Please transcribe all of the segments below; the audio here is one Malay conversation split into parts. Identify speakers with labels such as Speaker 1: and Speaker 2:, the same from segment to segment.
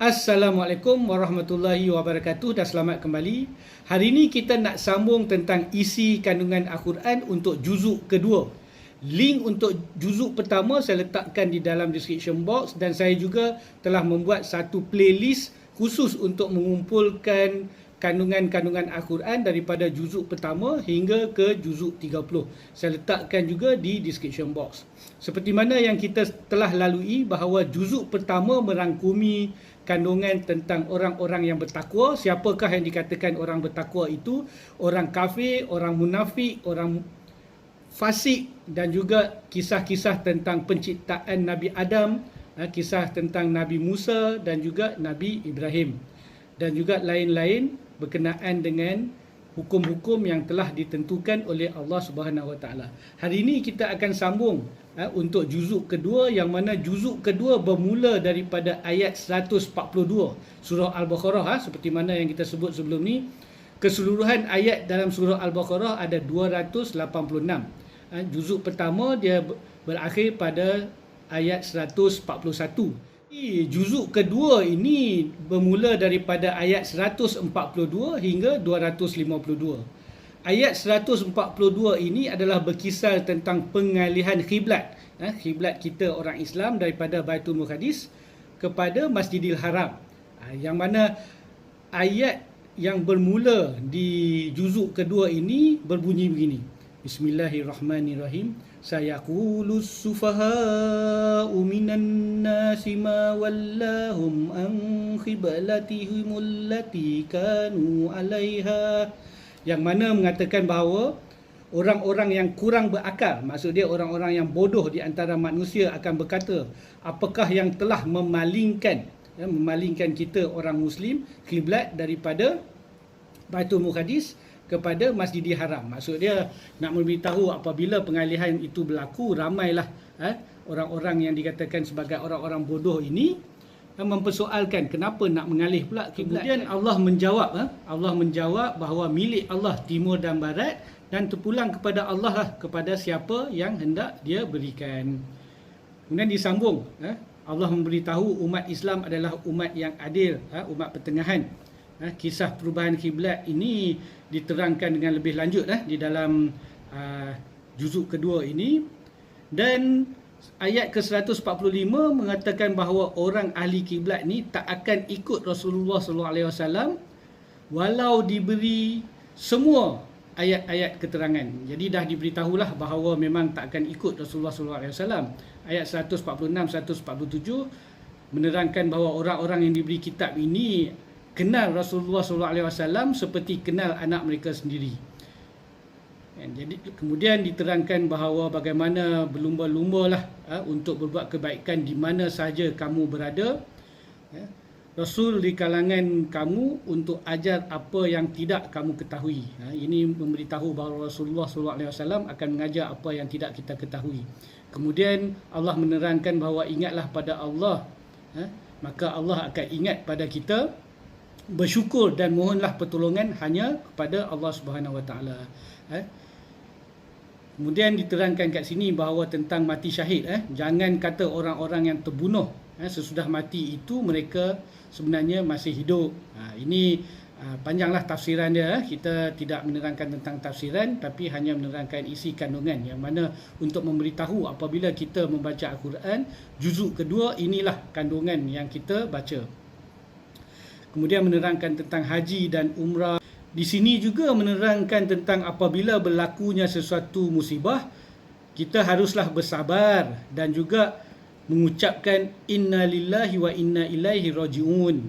Speaker 1: Assalamualaikum warahmatullahi wabarakatuh dan selamat kembali. Hari ini kita nak sambung tentang isi kandungan Al-Quran untuk juzuk kedua. Link untuk juzuk pertama saya letakkan di dalam description box dan saya juga telah membuat satu playlist khusus untuk mengumpulkan kandungan-kandungan Al-Quran daripada juzuk pertama hingga ke juzuk 30. Saya letakkan juga di description box. Seperti mana yang kita telah lalui bahawa juzuk pertama merangkumi kandungan tentang orang-orang yang bertakwa. Siapakah yang dikatakan orang bertakwa itu? Orang kafir, orang munafik, orang fasik dan juga kisah-kisah tentang penciptaan Nabi Adam, kisah tentang Nabi Musa dan juga Nabi Ibrahim dan juga lain-lain berkenaan dengan hukum-hukum yang telah ditentukan oleh Allah Subhanahu Wa Taala. Hari ini kita akan sambung untuk juzuk kedua, yang mana juzuk kedua bermula daripada ayat 142 surah Al-Baqarah. Seperti mana yang kita sebut sebelum ni, keseluruhan ayat dalam surah Al-Baqarah ada 286. Juzuk pertama dia berakhir pada ayat 141. Juzuk kedua ini bermula daripada ayat 142 hingga 252. Ayat 142 ini adalah berkisar tentang pengalihan khiblat. Khiblat kita orang Islam daripada Baitul Muqaddis kepada Masjidil Haram. Yang mana ayat yang bermula di juzuk kedua ini berbunyi begini. Bismillahirrahmanirrahim. Sayaqulus sufaha'u minan nasi ma wallahum an qiblatihimul lati kanu 'alaiha. Yang mana mengatakan bahawa orang-orang yang kurang berakal, maksud dia orang-orang yang bodoh di antara manusia akan berkata, apakah yang telah memalingkan kita orang Muslim kiblat daripada Baitul Muqaddis kepada Masjidil Haram. Maksud dia nak memberitahu apabila pengalihan itu berlaku, ramailah orang-orang yang dikatakan sebagai orang-orang bodoh ini mempersoalkan kenapa nak mengalih pula kiblat. Kemudian Allah menjawab bahawa milik Allah timur dan barat dan terpulang kepada Allah lah, kepada siapa yang hendak dia berikan. Kemudian disambung, Allah memberitahu umat Islam adalah umat yang adil, umat pertengahan. Kisah perubahan kiblat ini diterangkan dengan lebih lanjut di dalam juzuk kedua ini. Dan ayat ke-145 mengatakan bahawa orang ahli kiblat ni tak akan ikut Rasulullah SAW walau diberi semua ayat-ayat keterangan. Jadi dah diberitahulah bahawa memang tak akan ikut Rasulullah SAW. Ayat 146, 147 menerangkan bahawa orang-orang yang diberi kitab ini kenal Rasulullah SAW seperti kenal anak mereka sendiri. Jadi kemudian diterangkan bahawa bagaimana berlumba-lumbalah untuk berbuat kebaikan di mana sahaja kamu berada. Rasul di kalangan kamu untuk ajar apa yang tidak kamu ketahui. Ini memberitahu bahawa Rasulullah SAW akan mengajar apa yang tidak kita ketahui. Kemudian Allah menerangkan bahawa ingatlah pada Allah, maka Allah akan ingat pada kita. Bersyukur dan mohonlah pertolongan hanya kepada Allah Subhanahu Wa Taala. Kemudian diterangkan kat sini bahawa tentang mati syahid. Jangan kata orang-orang yang terbunuh sesudah mati itu mereka sebenarnya masih hidup. Ini panjanglah tafsiran dia. Kita tidak menerangkan tentang tafsiran tapi hanya menerangkan isi kandungan, yang mana untuk memberitahu apabila kita membaca Al-Quran juzuk kedua, inilah kandungan yang kita baca. Kemudian menerangkan tentang haji dan umrah. Di sini juga menerangkan tentang apabila berlakunya sesuatu musibah, kita haruslah bersabar dan juga mengucapkan inna lillahi wa inna ilaihi raji'un.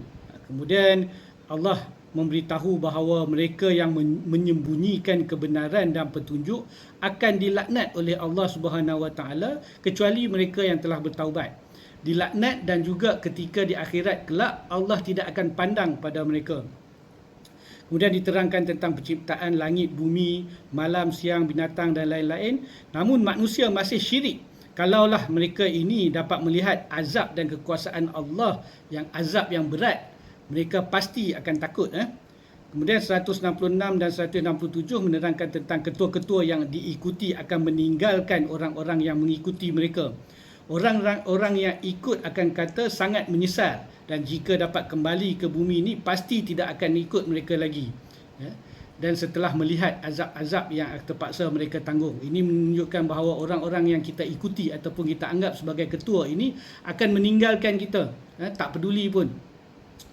Speaker 1: Kemudian Allah memberitahu bahawa mereka yang menyembunyikan kebenaran dan petunjuk akan dilaknat oleh Allah Subhanahu Wa Taala kecuali mereka yang telah bertaubat. Dilaknat dan juga ketika di akhirat kelak Allah tidak akan pandang pada mereka. Kemudian diterangkan tentang penciptaan langit, bumi, malam, siang, binatang dan lain-lain. Namun manusia masih syirik. Kalaulah mereka ini dapat melihat azab dan kekuasaan Allah, yang azab yang berat, mereka pasti akan takut. Kemudian 166 dan 167 menerangkan tentang ketua-ketua yang diikuti akan meninggalkan orang-orang yang mengikuti mereka. Orang yang ikut akan kata sangat menyesal dan jika dapat kembali ke bumi ini pasti tidak akan ikut mereka lagi. Dan setelah melihat azab-azab yang terpaksa mereka tanggung, ini menunjukkan bahawa orang-orang yang kita ikuti ataupun kita anggap sebagai ketua ini akan meninggalkan kita, tak peduli pun.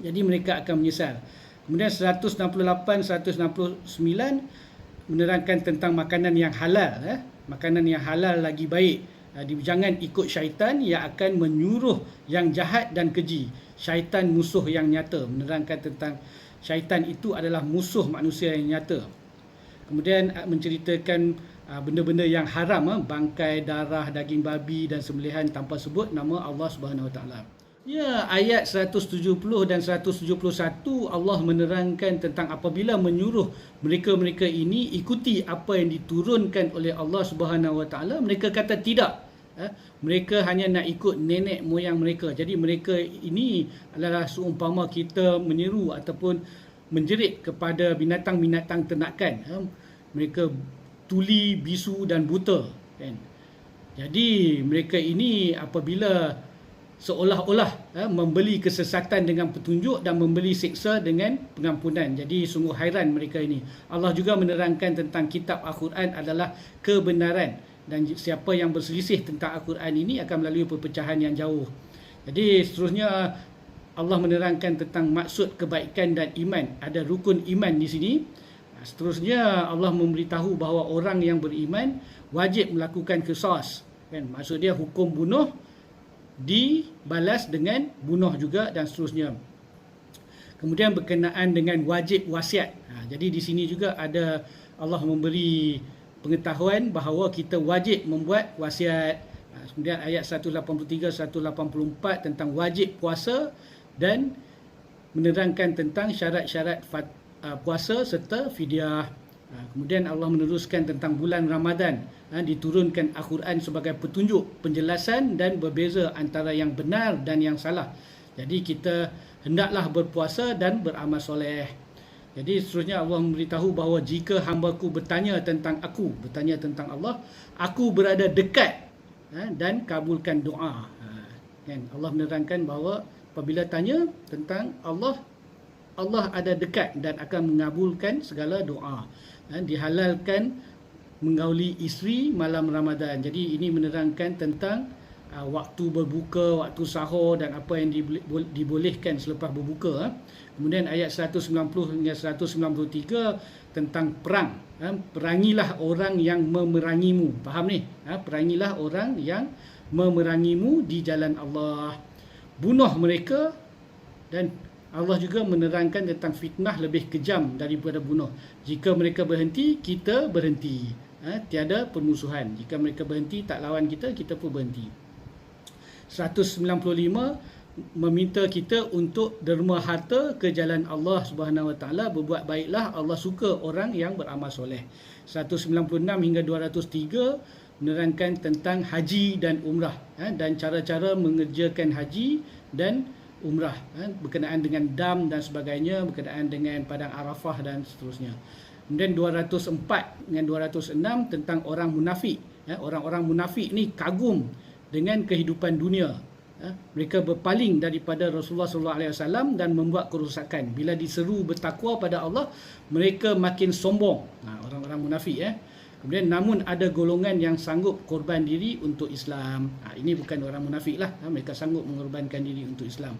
Speaker 1: Jadi mereka akan menyesal. Kemudian 168, 169 menerangkan tentang makanan yang halal. Makanan yang halal lagi baik. Jangan ikut syaitan yang akan menyuruh yang jahat dan keji. Syaitan musuh yang nyata. Menerangkan tentang syaitan itu adalah musuh manusia yang nyata. Kemudian menceritakan benda-benda yang haram, bangkai, darah, daging babi dan sembelihan tanpa sebut nama Allah Subhanahu Wa Taala. Ya, ayat 170 dan 171 Allah menerangkan tentang apabila menyuruh mereka-mereka ini ikuti apa yang diturunkan oleh Allah Subhanahu Wa Taala, mereka kata tidak. Mereka hanya nak ikut nenek moyang mereka. Jadi mereka ini adalah seumpama kita menyeru ataupun menjerit kepada binatang-binatang ternakan. Mereka tuli, bisu dan buta, kan? Jadi mereka ini apabila seolah-olah membeli kesesatan dengan petunjuk dan membeli siksa dengan pengampunan. Jadi sungguh hairan mereka ini. Allah juga menerangkan tentang kitab Al-Quran adalah kebenaran, dan siapa yang berselisih tentang Al-Quran ini akan melalui perpecahan yang jauh. Jadi seterusnya Allah menerangkan tentang maksud kebaikan dan iman. Ada rukun iman di sini. Seterusnya Allah memberitahu bahawa orang yang beriman wajib melakukan qisas, kan? Maksud dia hukum bunuh dibalas dengan bunuh juga, dan seterusnya. Kemudian berkenaan dengan wajib wasiat. Jadi di sini juga ada Allah memberi pengetahuan bahawa kita wajib membuat wasiat. Kemudian ayat 183, 184 tentang wajib puasa dan menerangkan tentang syarat-syarat puasa serta fidyah. Kemudian Allah meneruskan tentang bulan Ramadan. Diturunkan Al-Quran sebagai petunjuk, penjelasan dan berbeza antara yang benar dan yang salah. Jadi kita hendaklah berpuasa dan beramal soleh. Jadi seterusnya Allah memberitahu bahawa jika hamba-Ku bertanya tentang Aku, bertanya tentang Allah, Aku berada dekat dan kabulkan doa. Kan? Allah menerangkan bahawa apabila tanya tentang Allah, Allah ada dekat dan akan mengabulkan segala doa. Dihalalkan menggauli isteri malam Ramadan. Jadi ini menerangkan tentang waktu berbuka, waktu sahur dan apa yang dibolehkan selepas berbuka. Kemudian ayat 190 hingga 193 tentang perang. Perangilah orang yang memerangimu. Faham ni? Perangilah orang yang memerangimu di jalan Allah. Bunuh mereka, dan Allah juga menerangkan tentang fitnah lebih kejam daripada bunuh. Jika mereka berhenti, kita berhenti. Tiada permusuhan. Jika mereka berhenti tak lawan kita, kita pun berhenti. 195 meminta kita untuk derma harta ke jalan Allah Subhanahu Wa Taala, berbuat baiklah, Allah suka orang yang beramal soleh. 196 hingga 203 menerangkan tentang haji dan umrah, dan cara-cara mengerjakan haji dan umrah, berkenaan dengan dam dan sebagainya, berkenaan dengan padang Arafah dan seterusnya. Kemudian 204 dengan 206 tentang orang munafik. Orang-orang munafik ni kagum dengan kehidupan dunia. Mereka berpaling daripada Rasulullah SAW dan membuat kerosakan. Bila diseru bertakwa pada Allah, mereka makin sombong. Orang-orang munafik. Kemudian namun ada golongan yang sanggup korban diri untuk Islam. Ini bukan orang munafik lah. Mereka sanggup mengorbankan diri untuk Islam.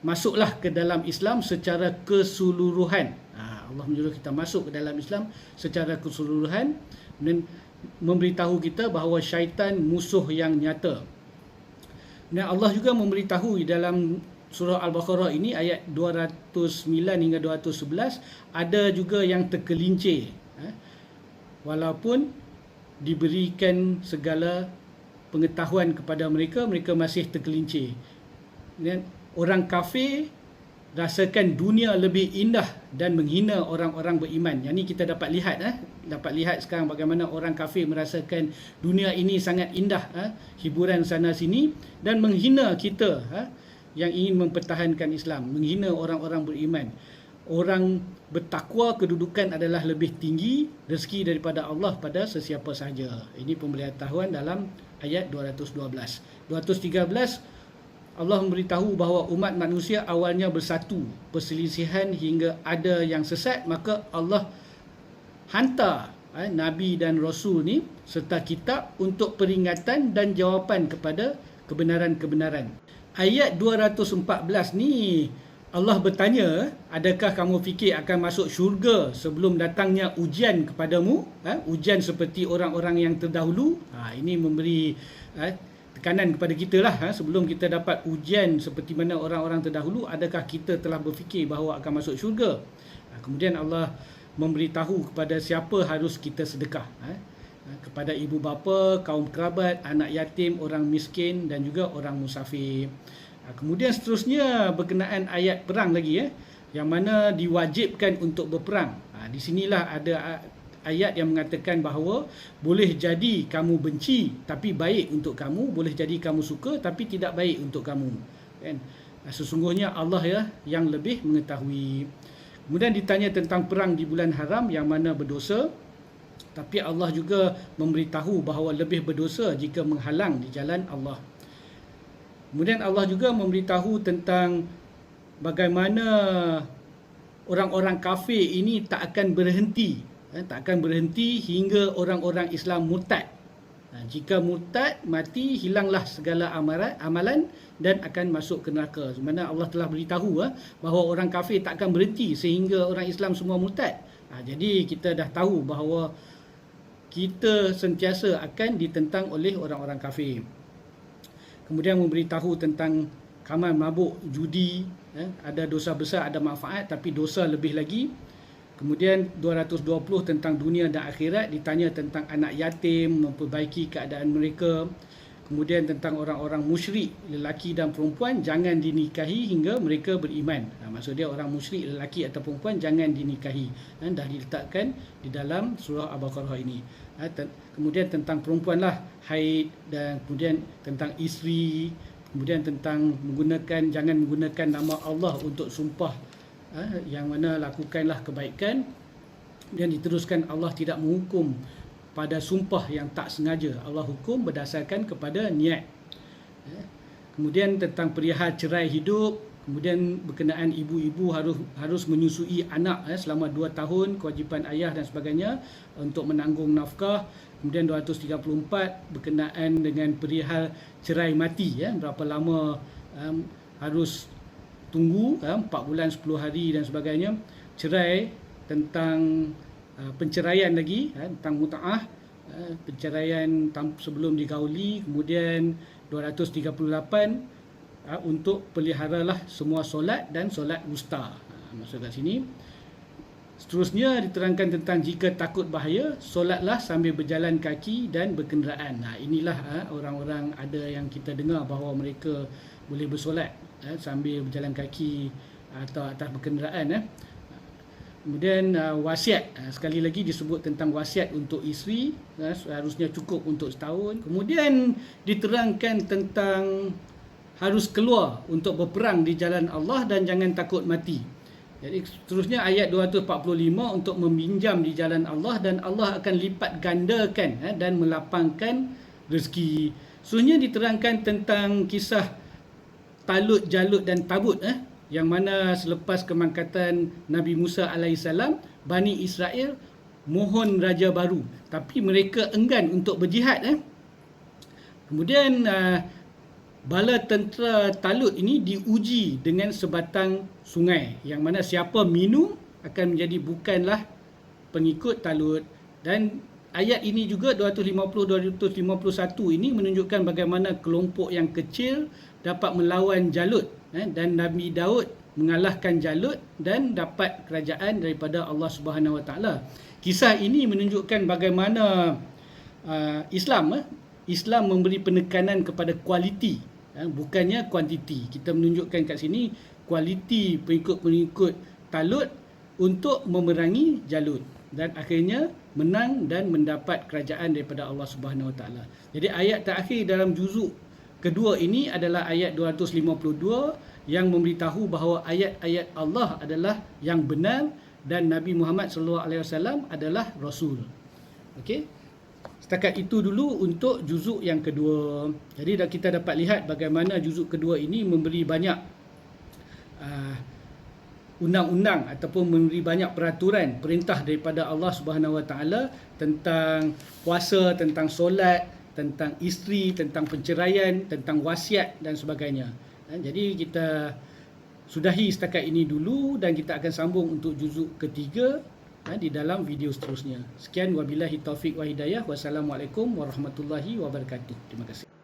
Speaker 1: Masuklah ke dalam Islam secara keseluruhan. Allah menyuruh kita masuk ke dalam Islam secara keseluruhan. Dan memberitahu kita bahawa syaitan musuh yang nyata. Dan Allah juga memberitahu dalam surah Al-Baqarah ini ayat 209 hingga 211 ada juga yang tergelincir. Walaupun diberikan segala pengetahuan kepada mereka, mereka masih tergelincir. Dan orang kafir rasakan dunia lebih indah dan menghina orang-orang beriman. Yang ini kita dapat lihat, dapat lihat sekarang bagaimana orang kafir merasakan dunia ini sangat indah, hiburan sana sini, dan menghina kita yang ingin mempertahankan Islam, menghina orang-orang beriman. Orang bertakwa kedudukan adalah lebih tinggi rezeki daripada Allah pada sesiapa sahaja. Ini pemberitahuan dalam ayat 212. 213 Allah memberitahu bahawa umat manusia awalnya bersatu, perselisihan hingga ada yang sesat, maka Allah hantar Nabi dan Rasul ni serta kitab untuk peringatan dan jawapan kepada kebenaran-kebenaran. Ayat 214 ni Allah bertanya, adakah kamu fikir akan masuk syurga sebelum datangnya ujian kepadamu? Ujian seperti orang-orang yang terdahulu. Ini memberi tekanan kepada kita lah. Sebelum kita dapat ujian seperti mana orang-orang terdahulu, adakah kita telah berfikir bahawa akan masuk syurga? Kemudian Allah memberitahu kepada siapa harus kita sedekah. Kepada ibu bapa, kaum kerabat, anak yatim, orang miskin dan juga orang musafir. Kemudian seterusnya berkenaan ayat perang lagi, yang mana diwajibkan untuk berperang. Di sinilah ada ayat yang mengatakan bahawa boleh jadi kamu benci tapi baik untuk kamu, boleh jadi kamu suka tapi tidak baik untuk kamu, kan? Sesungguhnya Allah yang lebih mengetahui. Kemudian ditanya tentang perang di bulan haram yang mana berdosa, tapi Allah juga memberitahu bahawa lebih berdosa jika menghalang di jalan Allah. Kemudian Allah juga memberitahu tentang bagaimana orang-orang kafir ini tak akan berhenti hingga orang-orang Islam murtad. Jika murtad, mati, hilanglah segala amalan dan akan masuk ke neraka. Sebenarnya Allah telah beritahu bahawa orang kafir tak akan berhenti sehingga orang Islam semua murtad. Jadi kita dah tahu bahawa kita sentiasa akan ditentang oleh orang-orang kafir. Kemudian memberitahu tentang kamar mabuk, judi, ada dosa besar, ada manfaat, tapi dosa lebih lagi. Kemudian 220 tentang dunia dan akhirat, ditanya tentang anak yatim, memperbaiki keadaan mereka. Kemudian tentang orang-orang musyrik, lelaki dan perempuan, jangan dinikahi hingga mereka beriman. Maksud dia orang musyrik, lelaki atau perempuan, jangan dinikahi. Dah diletakkan di dalam surah Al-Baqarah ini. Kemudian tentang perempuan lah, haid, dan kemudian tentang isteri, kemudian tentang jangan menggunakan nama Allah untuk sumpah, yang mana lakukanlah kebaikan. Dan diteruskan Allah tidak menghukum pada sumpah yang tak sengaja, Allah hukum berdasarkan kepada niat. Kemudian tentang perihal cerai hidup, kemudian berkenaan ibu-ibu harus menyusui anak selama 2 tahun, kewajipan ayah dan sebagainya untuk menanggung nafkah. Kemudian 234 berkenaan dengan perihal cerai mati, berapa lama harus tunggu, 4 bulan 10 hari dan sebagainya. Cerai, tentang penceraian lagi, tentang muta'ah, penceraian sebelum digauli. Kemudian 238 untuk peliharalah semua solat dan solat wusta. Maksud kat sini. Seterusnya diterangkan tentang jika takut bahaya, solatlah sambil berjalan kaki dan berkenderaan. Inilah orang-orang ada yang kita dengar bahawa mereka boleh bersolat sambil berjalan kaki atau atas berkenderaan. Kemudian wasiat, sekali lagi disebut tentang wasiat untuk isteri, harusnya cukup untuk setahun. Kemudian diterangkan tentang harus keluar untuk berperang di jalan Allah dan jangan takut mati. Jadi seterusnya ayat 245 untuk meminjam di jalan Allah dan Allah akan lipat gandakan dan melapangkan rezeki. Seterusnya diterangkan tentang kisah Talut, Jalut dan Tabut, yang mana selepas kemangkatan Nabi Musa AS, Bani Israel mohon raja baru, tapi mereka enggan untuk berjihad. Kemudian bala tentera Talut ini diuji dengan sebatang sungai, yang mana siapa minum akan menjadi bukanlah pengikut Talut. Dan ayat ini juga 250-251 ini menunjukkan bagaimana kelompok yang kecil dapat melawan Jalut, dan Nabi Daud mengalahkan Jalut dan dapat kerajaan daripada Allah Subhanahu Wa Taala. Kisah ini menunjukkan bagaimana Islam memberi penekanan kepada kualiti, bukannya kuantiti. Kita menunjukkan kat sini kualiti pengikut-pengikut Talut untuk memerangi Jalut dan akhirnya menang dan mendapat kerajaan daripada Allah Subhanahu Wa Taala. Jadi ayat terakhir dalam juzuk kedua ini adalah ayat 252 yang memberitahu bahawa ayat-ayat Allah adalah yang benar dan Nabi Muhammad SAW adalah Rasul. Okey. Setakat itu dulu untuk juzuk yang kedua. Jadi kita dapat lihat bagaimana juzuk kedua ini memberi banyak undang-undang ataupun memberi banyak peraturan, perintah daripada Allah Subhanahu Wa Taala tentang puasa, tentang solat, tentang isteri, tentang penceraian, tentang wasiat dan sebagainya. Jadi kita sudahi setakat ini dulu dan kita akan sambung untuk juzuk ketiga di dalam video seterusnya. Sekian, wabillahi taufik wa hidayah. Wassalamualaikum warahmatullahi wabarakatuh. Terima kasih.